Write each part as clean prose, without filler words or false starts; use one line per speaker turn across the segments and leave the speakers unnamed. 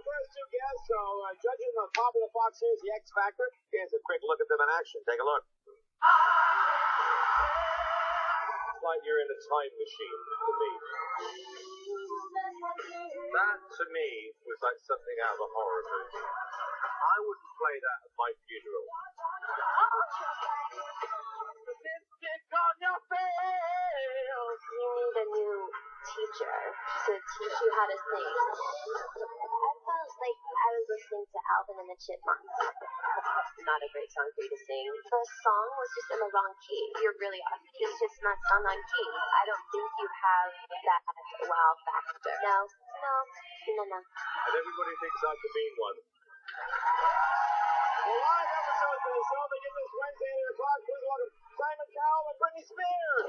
our first two guests, so judging the popular Fox series, The X Factor, here's a quick look at them in action. Take a look. It's like you're in a time machine to me. That, to me, was like something out of a horror movie. I wouldn't play that at my funeral. Lipstick on your face.
You need a new teacher to teach you how to sing. I felt like I was listening to Alvin and the Chipmunks. It's not a great song for you to sing. The song was just in the wrong key. You're really off key. It's just not sung on key. I don't think you have that wow factor. No.
And everybody thinks I'm the mean one. Well, live episodes of the show begin this Wednesday at 8 o'clock. Please welcome Simon Cowell and Britney Spears.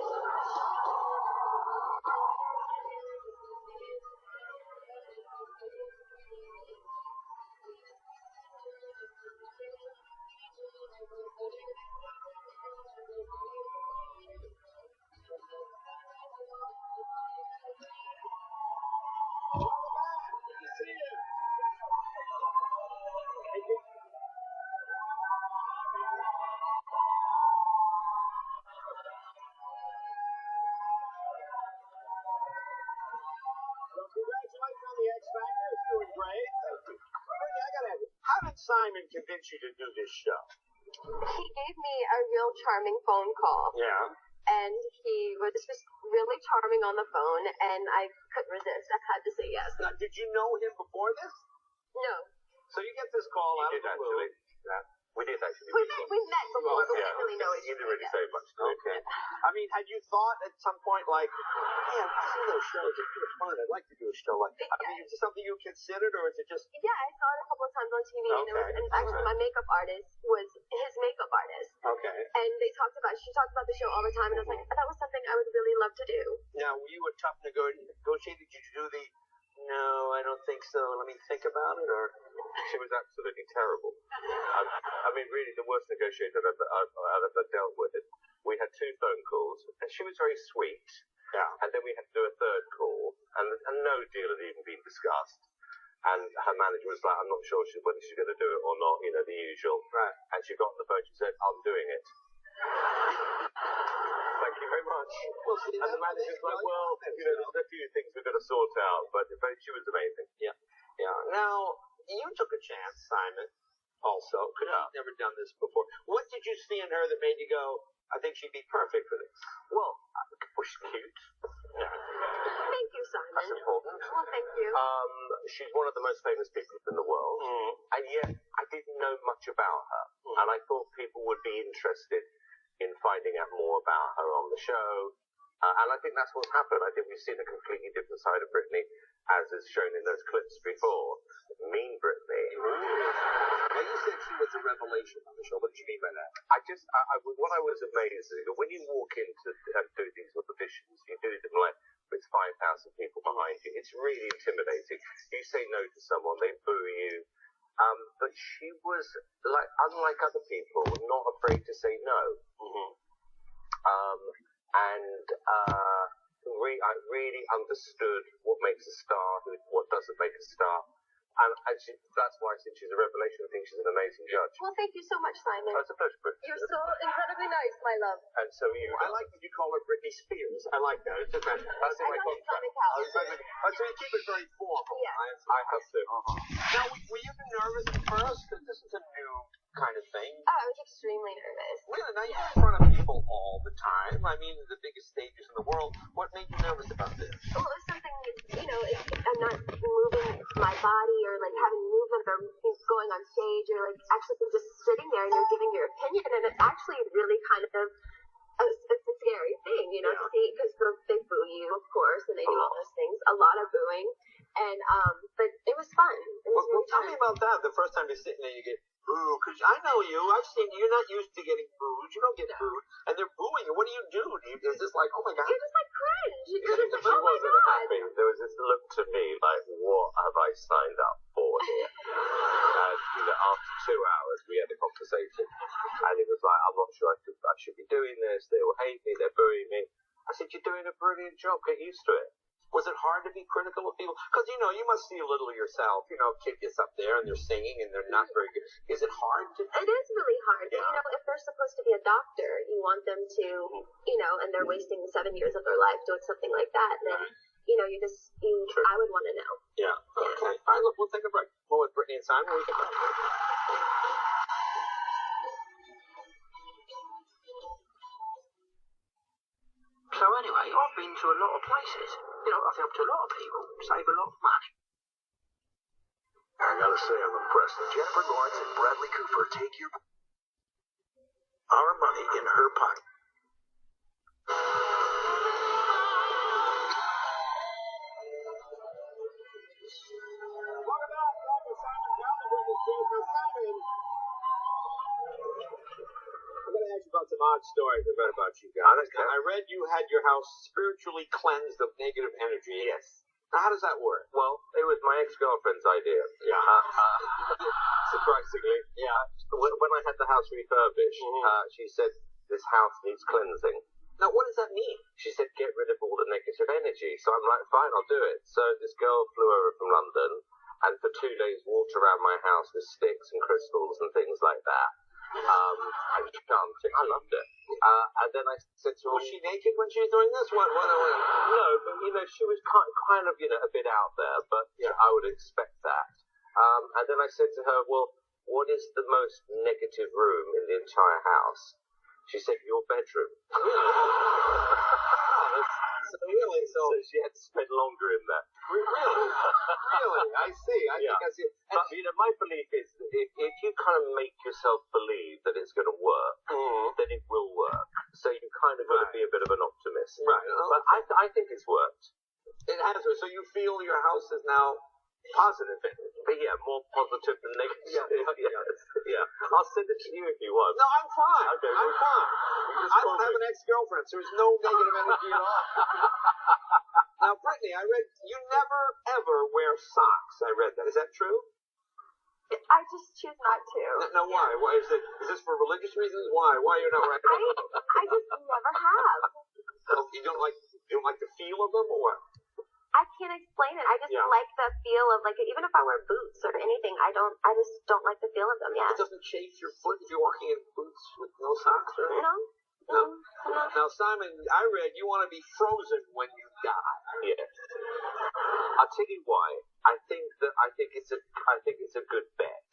Congratulations on the X Factor. It's doing great. Thank you. I gotta ask you, how did Simon convince you to do this show?
He gave me a real charming phone call.
Yeah.
And he was just really charming on the phone, and I couldn't resist. I had to say yes.
Now, did you know him before this?
No.
So you get this call out of the blue. Yeah. We did actually.
We met before, but we didn't really know each other.
You didn't really say much. Okay. I mean, had you thought at some point, like, man, I've seen those shows. It's kind of fun. I'd like to do a show like that. I mean, is it something you considered, or is it just...
Yeah, I saw it a couple of times on TV, and actually my makeup artist was his makeup artist.
Okay.
And she talked about the show all the time, and I was like, that was something I would really love to do.
Now, were you a tough negotiator? Did you do the, no, I don't think so, let me think about it, or... She was absolutely terrible. I mean, really, the worst negotiator I've ever dealt with. We had 2 phone calls, and she was very sweet. Yeah. And then we had to do a 3rd call, and no deal had even been discussed. And her manager was like, I'm not sure whether she's going to do it or not, you know, the usual. Right. And she got on the phone, she said, I'm doing it. Thank you very much. Well, see, and the manager's like, well, you know, there's a few things we've got to sort out, but she was amazing. Yeah. Yeah. Now, you took a chance, Simon, also, because you've never done this before. What did you see in her that made you go, I think she'd be perfect for this? Well, she's cute. Yeah.
Thank you, Simon.
That's important.
Well, thank you.
She's one of the most famous people in the world, and yet I didn't know much about her, and I thought people would be interested in finding out more about her on the show. And I think that's what's happened. I think we've seen a completely different side of Britney, as is shown in those clips before. Mean Britney.
Well, you said she was a revelation on the show. What did you mean by that?
What I was amazed is that when you walk into do these auditions, you do them like with 5,000 people behind you. It's really intimidating. You say no to someone, they boo you. But she was, like, unlike other people, not afraid to say no. I really understood what makes a star, what doesn't make a star. And that's why I think she's a revelation. I think she's an amazing judge.
Well, thank you so much, Simon.
It's a pleasure, Britney.
You're so incredibly nice, my love.
And so you. I like that you call her Britney Spears. I like that. It's different. That's the
I
right
call you Simon Cowell.
So you keep it very formal.
Yeah.
I have to. Now, were you nervous at first? Because this is a new kind of thing.
Oh, I was extremely nervous.
Really? Now you're in front of people all the time. I mean, the biggest stages in the world. What made you nervous about this?
Well, it's something, you know, I'm not moving my body or like having movement or going on stage or like actually just sitting there and you're giving your opinion, and it's actually really kind of it's a scary thing, you know, to see, because they boo you, of course, and they do all those things, a lot of booing, and but it was fun. It was really
tell me about that. The first time you're sitting there, you get boo, because I know you. I've seen you're not used to getting booed. You don't get booed, and they're booing you. What do you do? Is this like, oh my god?
You're just like cringe. You're just like,
she
oh my
wasn't
god.
happy. There was this look to me like, what have I signed up for here? And you know, after 2 hours, we had a conversation, and it was like, I'm not sure I should be doing this. They will hate me. They're booing me. I said, you're doing a brilliant job. Get used to it. Was it hard to be critical of people? Because, you know, you must see a little yourself. You know, a kid gets up there and they're singing and they're not very good. Is it hard to...
It is really hard.
Yeah.
You know, if they're supposed to be a doctor, you want them to, you know, and they're wasting 7 years of their life doing something like that, then, you know, I would want to know.
Yeah. Okay. All right, look, we'll take a break. More with Britney and Simon. We can break.
So anyway, I've been to a lot of places. You know, I've helped a lot of people save a lot of money.
I gotta say, I'm impressed. Jennifer Lawrence and Bradley Cooper take our money in her pocket.
Welcome back, Dr. Simon Cowell with Jennifer Simon. I'm going to ask you about some odd stories I read about you guys.
Okay.
I read you had your house spiritually cleansed of negative energy.
Yes.
Now, how does that work?
Well, it was my ex-girlfriend's idea.
Yeah.
Surprisingly.
Yeah.
When I had the house refurbished, she said, this house needs cleansing.
Now, what does that mean?
She said, get rid of all the negative energy. So I'm like, fine, I'll do it. So this girl flew over from London and for 2 days walked around my house with sticks and crystals and things like that. And chanting. I loved it. And then I said to her,
Was she naked when she was doing this? What?
no, but, you know, she was kind of, you know, a bit out there, but I would expect that. And then I said to her, well, what is the most negative room in the entire house? She said, your bedroom. So she had to spend longer in there.
Really? I see. I think I see.
But, you know, my belief is that if you kind of make yourself believe that it's going to work, then it will work. So you kind of got to be a bit of an optimist.
Right.
But I think it's worked.
It has. So you feel your house is now positive?
But yeah, more positive than negative.
Yeah.
I'll send it to you if you want.
No, I'm fine.
Okay,
I'm fine. I don't have an ex-girlfriend, so there's no negative energy at all. Now, Britney, I read you never ever wear socks. I read that. Is that true?
I just choose not to.
Now, why? Why is it? Is this for religious reasons? Why? Why are you not wearing?
I just never have.
You don't like the feel of them, or what?
I can't explain it. I just like the feel of, like, even if I wear boots or anything, I just don't like the feel of them. Yeah.
It doesn't chafe your foot if you're walking in boots with no socks, or anything?
No.
Now, Simon, I read you want to be frozen when you die.
Yes. I'll tell you why. I think it's a good bet.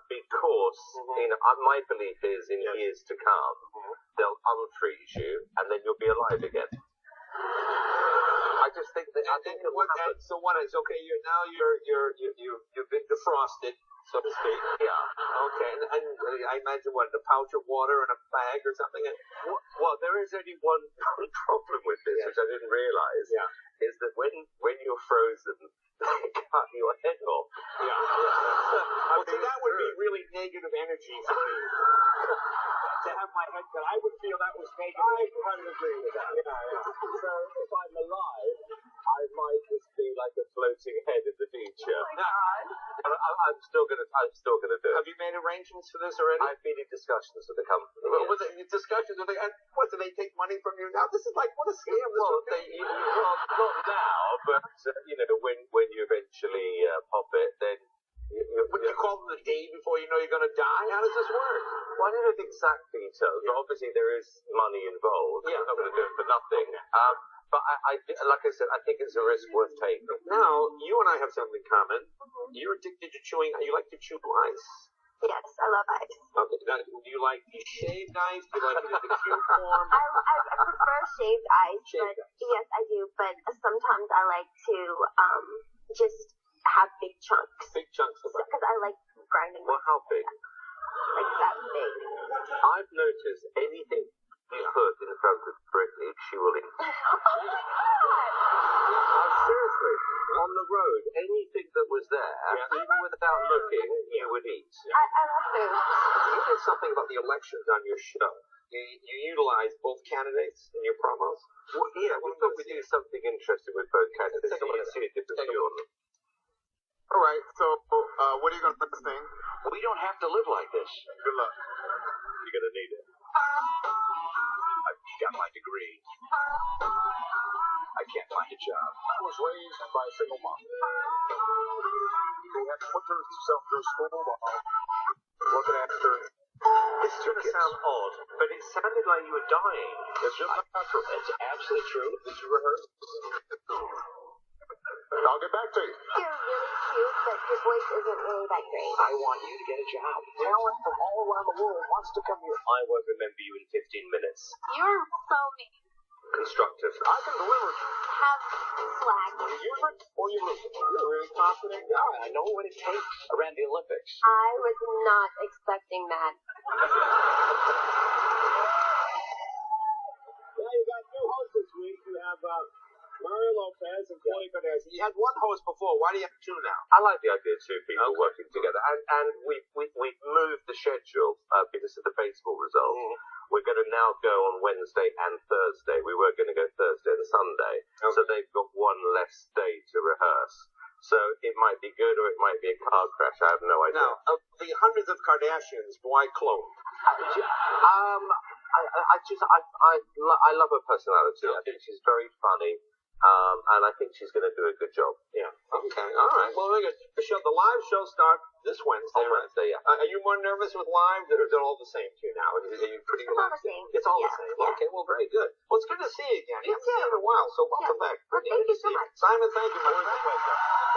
Because you know, my belief is in years to come, they'll unfreeze you and then you'll be alive again. I just think that
so what is okay? You've been defrosted, so to speak.
Yeah.
Okay, and I imagine what, a pouch of water and a bag or something.
Well, there is only one problem with this, which I didn't realize. Yeah. Is that when you're frozen, they cut your head off.
Yeah. Well, see, that would be really negative energy for me. To have my head cut, I would feel that was negative. I kind of agree with that. Yeah.
So if I'm alive, I might just be like a floating head in the future.
Oh my God.
I'm still gonna do it.
Have you made arrangements for this already?
I've been in discussions with the company.
Was it discussions with and what, do they take money from you now? This is like, what a scam.
Well, not now, but you know, when you eventually pop it, then.
Would you call them the day before you know you're going to die? How does this work?
Well, I don't know the exact details, but obviously there is money involved.
Yeah.
I'm not going to do it for nothing. But I, like I said, I think it's a risk worth taking.
Now, you and I have something in common. You're addicted to chewing. You like to chew ice.
Yes, I love ice.
Okay. Now, do you like the shaved ice? Do you like it in the cube form?
I prefer shaved ice, yes, I do. But sometimes I like to just have big chunks.
Big chunks of ice.
Because I like grinding.
Well, how big?
Like that big.
I've noticed anything you put in front of Britney, she will eat.
Oh my God!
Seriously, on the road, anything that was there, even without looking, you would eat.
I love food.
You did something about the elections on your show. You utilize both candidates in your promos?
Well, yeah, we thought we'd do something interesting with both candidates. I want to see a different view on them.
All right, so what are you going to sing?
We don't have to live like this.
Good luck.
You're going to need it.
I've got my degree. I
I can't find a job.
I was raised by a single mom. Who had to put herself through school while looking after.
This is going to sound odd, but it sounded like you were dying.
It's just not true.
It's absolutely true. Did you rehearse?
I'll get back to you.
You're really cute, but your voice isn't really that great.
I want you to get a job. Talent from all around the world wants to come here.
I won't remember you in 15 minutes.
You're so mean.
Constructive.
I can deliver.
Have swag.
You use it or you lose it. You're a really confident guy.
I know what it takes. I ran the Olympics.
I was not expecting that.
Yeah, you got new hosts this week. You have Mario Lopez and Tony Fernandez. You had one host before. Why do you have two now?
I like the idea of two people working together, and we've moved the schedule because of the baseball result. We're going to now go on Wednesday and Thursday. We were going to go Thursday and Sunday, so they've got one less day to rehearse. So it might be good or it might be a car crash. I have no idea.
Now, of the hundreds of Kardashians, why clone?
I love her personality. I think she's very funny. And I think she's going to do a good job.
Yeah. Okay. All right. Well, very good. The live show starts this Wednesday.
On Wednesday, yeah.
Are you more nervous with live, or is it all the same to you now? Are you pretty
It's all
relaxed?
the same.
It's all
Yeah,
the same.
yeah.
Okay. Well, very good. Well, it's good to see you again.
You
I haven't seen you in a while, so welcome back.
Well,
Pretty
thank
good
you
to
so
see
much.
Simon, thank you, my friend.